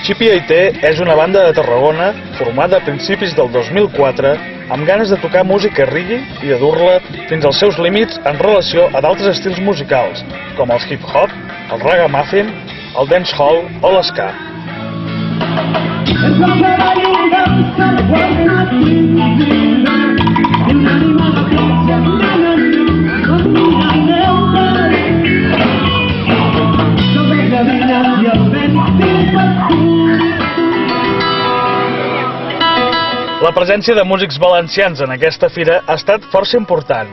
Xipi Aité és una banda de Tarragona formada a principis del 2004 amb ganes de tocar música reggae i de dur-la fins als seus límits en relació a d'altres estils musicals, com el hip-hop, el ragamuffin, el dancehall o l'ska. La presència de músics valencians en aquesta fira ha estat força important.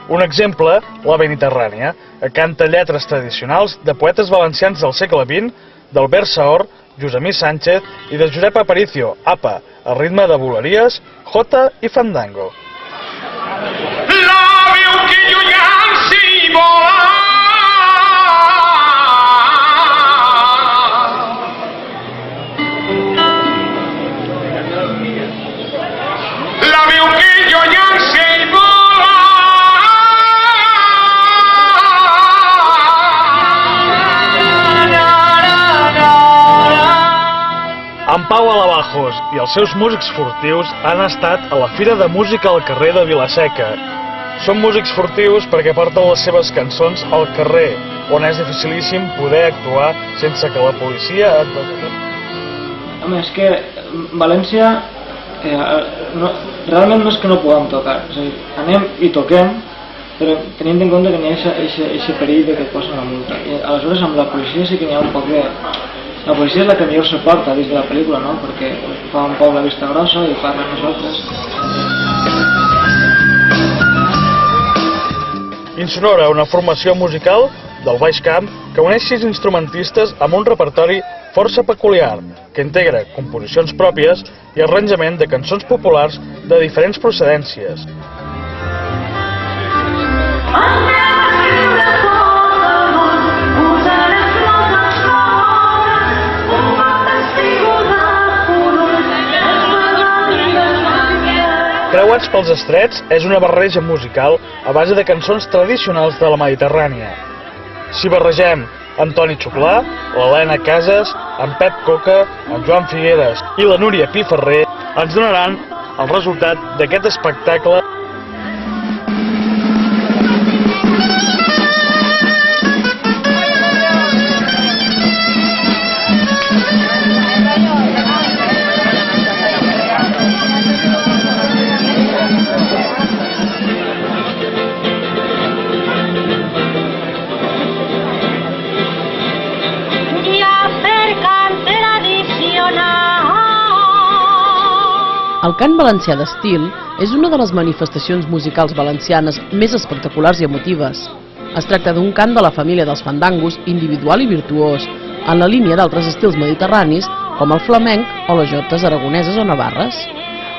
Un exemple, la Mediterrània, que canta lletres tradicionals de poetes valencians del segle XX, d'Albert Saor, Josemí Sánchez i de Josep Aparicio, APA, a ritme de buleries, jota i fandango. La veu que llunyant s'hi vola. La veu que llunyant s'hi vola. En Pau Alabajos i els seus músics furtius han estat a la Fira de Música al carrer de Vila-seca. Són músics furtius perquè porten les seves cançons al carrer, on és dificilíssim poder actuar sense que la policia et... Home, és que València realment no és que no puguem tocar, és a dir, anem i toquem, però tenint en compte que n'hi ha aquest perill de que et posen una multa. I aleshores amb la policia sí que n'hi ha un poc de... La policia és la que millor suporta dins de la pel·lícula, no? Perquè fa un poc la vista grossa i parla amb nosaltres. Insonora, una formació musical del Baix Camp que uneix 6 instrumentistes amb un repertori força peculiar, que integra composicions pròpies i arranjament de cançons populars de diferents procedències. Creuats pels Estrets és una barreja musical a base de cançons tradicionals de la Mediterrània. Si barregem en Toni Xuclà, l'Helena Casas, en Pep Coca, en Joan Figueres i la Núria Piferrer, ens donaran el resultat d'aquest espectacle. El cant valencià d'estil és una de les manifestacions musicals valencianes més espectaculars i emotives. Es tracta d'un cant de la família dels fandangos, individual i virtuós, en la línia d'altres estils mediterranis, com el flamenc o les jotes aragoneses o navarres.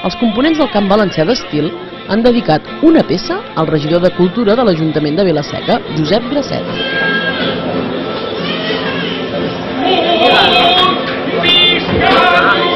Els components del cant valencià d'estil han dedicat una peça al regidor de Cultura de l'Ajuntament de Vila-seca, Josep Grasset. Visca!